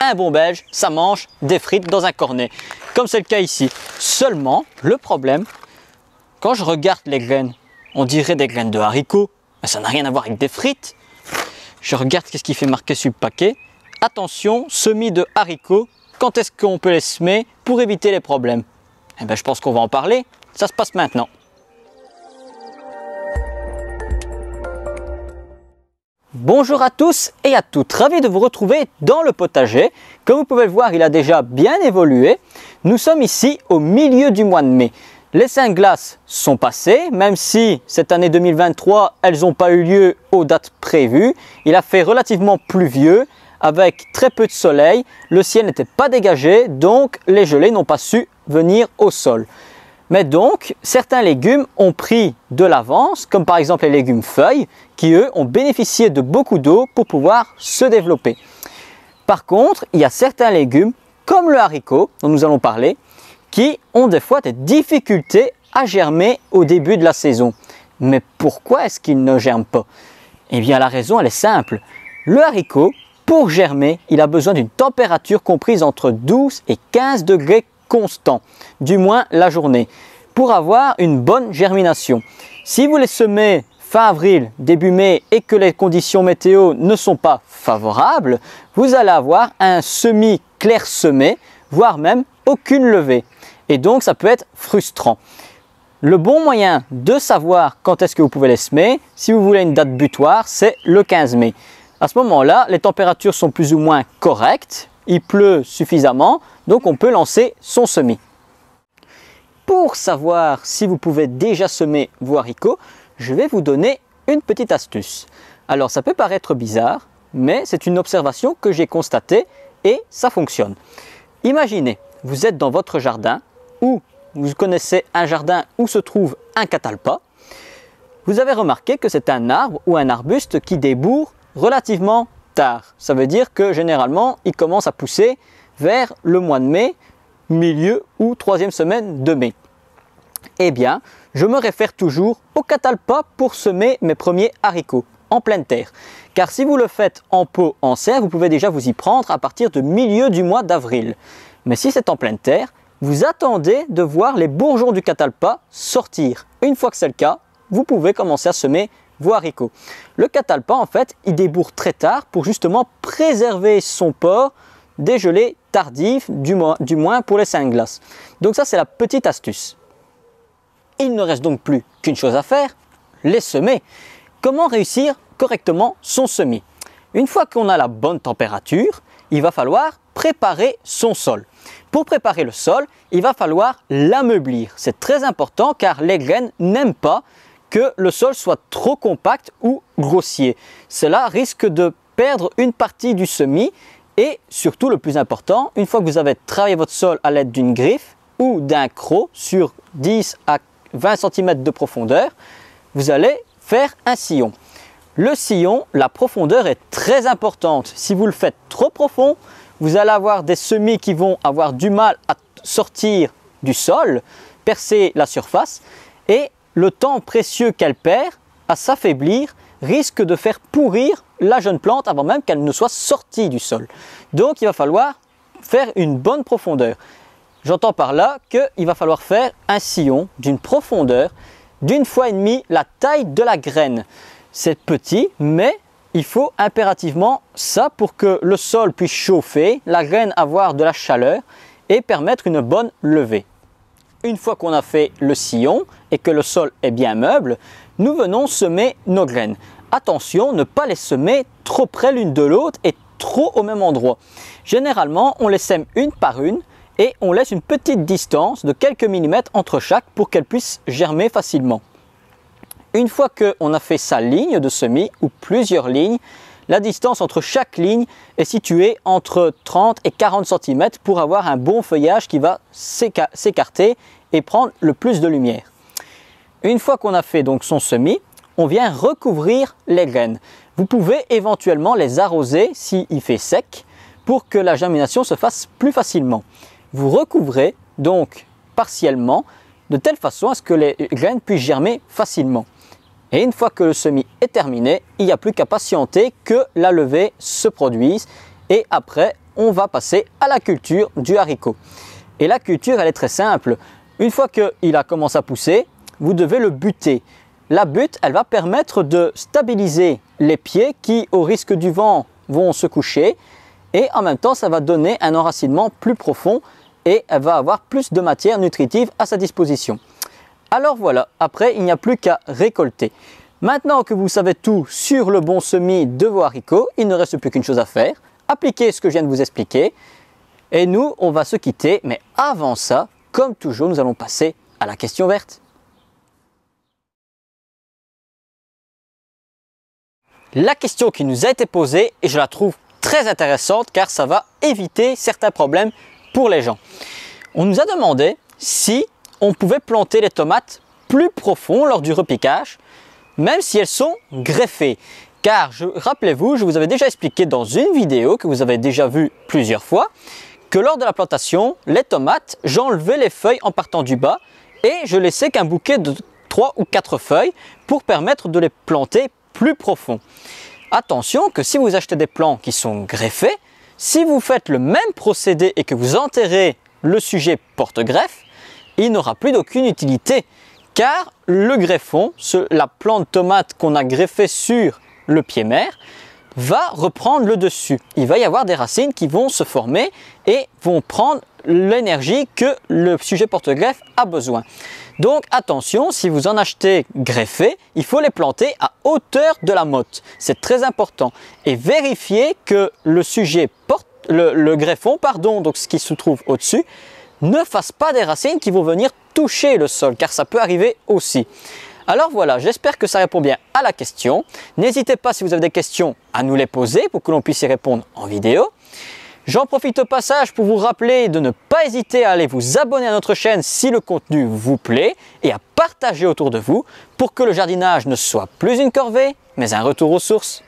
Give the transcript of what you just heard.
un bon belge, ça mange des frites dans un cornet, comme c'est le cas ici. Seulement, le problème, quand je regarde les graines, on dirait des graines de haricots, mais ça n'a rien à voir avec des frites. Je regarde qu'est-ce qui fait marquer sur le paquet. Attention, semis de haricots, quand est-ce qu'on peut les semer pour éviter les problèmes? Eh bien, je pense qu'on va en parler, ça se passe maintenant. Bonjour à tous et à toutes, ravi de vous retrouver dans le potager. Comme vous pouvez le voir, il a déjà bien évolué. Nous sommes ici au milieu du mois de mai. Les Saint-Glaces sont passées, même si cette année 2023, elles n'ont pas eu lieu aux dates prévues. Il a fait relativement pluvieux, avec très peu de soleil. Le ciel n'était pas dégagé, donc les gelées n'ont pas su venir au sol. Mais donc, certains légumes ont pris de l'avance, comme par exemple les légumes feuilles, qui eux ont bénéficié de beaucoup d'eau pour pouvoir se développer. Par contre, il y a certains légumes, comme le haricot, dont nous allons parler, qui ont des fois des difficultés à germer au début de la saison. Mais pourquoi est-ce qu'ils ne germent pas? Eh bien, la raison, elle est simple. Le haricot, pour germer, il a besoin d'une température comprise entre 12 et 15 degrés constant, du moins la journée, pour avoir une bonne germination. Si vous les semez fin avril, début mai et que les conditions météo ne sont pas favorables, vous allez avoir un semis clairsemé, voire même aucune levée. Et donc ça peut être frustrant. Le bon moyen de savoir quand est-ce que vous pouvez les semer, si vous voulez une date butoir, c'est le 15 mai. À ce moment-là, les températures sont plus ou moins correctes, il pleut suffisamment, donc on peut lancer son semis. Pour savoir si vous pouvez déjà semer vos haricots, je vais vous donner une petite astuce. Alors ça peut paraître bizarre, mais c'est une observation que j'ai constatée et ça fonctionne. Imaginez, vous êtes dans votre jardin ou vous connaissez un jardin où se trouve un catalpa. Vous avez remarqué que c'est un arbre ou un arbuste qui débourre relativement tard. Ça veut dire que généralement, il commence à pousser vers le mois de mai, milieu ou troisième semaine de mai. Eh bien, je me réfère toujours au catalpa pour semer mes premiers haricots en pleine terre. Car si vous le faites en pot en serre, vous pouvez déjà vous y prendre à partir de milieu du mois d'avril. Mais si c'est en pleine terre, vous attendez de voir les bourgeons du catalpa sortir. Une fois que c'est le cas, vous pouvez commencer à semer vos haricots. Le catalpa, en fait, il débourre très tard pour justement préserver son port des gelées tardives, du moins pour les Saint-Glaces. Donc ça, c'est la petite astuce. Il ne reste donc plus qu'une chose à faire, les semer. Comment réussir correctement son semis? Une fois qu'on a la bonne température, il va falloir préparer son sol. Pour préparer le sol, il va falloir l'ameublir. C'est très important car les graines n'aiment pas que le sol soit trop compact ou grossier. Cela risque de perdre une partie du semis et surtout le plus important, une fois que vous avez travaillé votre sol à l'aide d'une griffe ou d'un croc sur 10 à 20 cm de profondeur, vous allez faire un sillon. Le sillon, la profondeur est très importante. Si vous le faites trop profond, vous allez avoir des semis qui vont avoir du mal à sortir du sol, percer la surface et le temps précieux qu'elle perd à s'affaiblir risque de faire pourrir la jeune plante avant même qu'elle ne soit sortie du sol. Donc il va falloir faire une bonne profondeur. J'entends par là qu'il va falloir faire un sillon d'une profondeur d'1,5 fois la taille de la graine. C'est petit, mais il faut impérativement ça pour que le sol puisse chauffer, la graine avoir de la chaleur et permettre une bonne levée. Une fois qu'on a fait le sillon et que le sol est bien meuble, nous venons semer nos graines. Attention, ne pas les semer trop près l'une de l'autre et trop au même endroit. Généralement, on les sème une par une et on laisse une petite distance de quelques millimètres entre chaque pour qu'elles puissent germer facilement. Une fois qu'on a fait sa ligne de semis ou plusieurs lignes, la distance entre chaque ligne est située entre 30 et 40 cm pour avoir un bon feuillage qui va s'écarter et prendre le plus de lumière. Une fois qu'on a fait donc son semis, on vient recouvrir les graines. Vous pouvez éventuellement les arroser s'il fait sec pour que la germination se fasse plus facilement. Vous recouvrez donc partiellement de telle façon à ce que les graines puissent germer facilement. Et une fois que le semis est terminé, il n'y a plus qu'à patienter que la levée se produise et après on va passer à la culture du haricot. Et la culture, elle est très simple. Une fois qu'il a commencé à pousser, vous devez le buter. La butte, elle va permettre de stabiliser les pieds qui, au risque du vent, vont se coucher. Et en même temps, ça va donner un enracinement plus profond et elle va avoir plus de matière nutritive à sa disposition. Alors voilà, après, il n'y a plus qu'à récolter. Maintenant que vous savez tout sur le bon semis de vos haricots, il ne reste plus qu'une chose à faire. Appliquez ce que je viens de vous expliquer. Et nous, on va se quitter. Mais avant ça, comme toujours, nous allons passer à la question verte. La question qui nous a été posée, et je la trouve très intéressante car ça va éviter certains problèmes pour les gens. On nous a demandé si on pouvait planter les tomates plus profond lors du repiquage, même si elles sont greffées. Car rappelez-vous, je vous avais déjà expliqué dans une vidéo que vous avez déjà vue plusieurs fois, que lors de la plantation, les tomates, j'enlevais les feuilles en partant du bas et je laissais qu'un bouquet de 3 ou 4 feuilles pour permettre de les planter plus profond. Attention que si vous achetez des plants qui sont greffés, si vous faites le même procédé et que vous enterrez le sujet porte-greffe, il n'aura plus d'aucune utilité car le greffon, la plante tomate qu'on a greffée sur le pied mère, va reprendre le dessus. Il va y avoir des racines qui vont se former et vont prendre l'énergie que le sujet porte-greffe a besoin. Donc attention, si vous en achetez greffés, il faut les planter à hauteur de la motte. C'est très important. Et vérifiez que le sujet le greffon, donc ce qui se trouve au-dessus, ne fasse pas des racines qui vont venir toucher le sol, car ça peut arriver aussi. Alors voilà, j'espère que ça répond bien à la question. N'hésitez pas si vous avez des questions à nous les poser pour que l'on puisse y répondre en vidéo. J'en profite au passage pour vous rappeler de ne pas hésiter à aller vous abonner à notre chaîne si le contenu vous plaît et à partager autour de vous pour que le jardinage ne soit plus une corvée, mais un retour aux sources.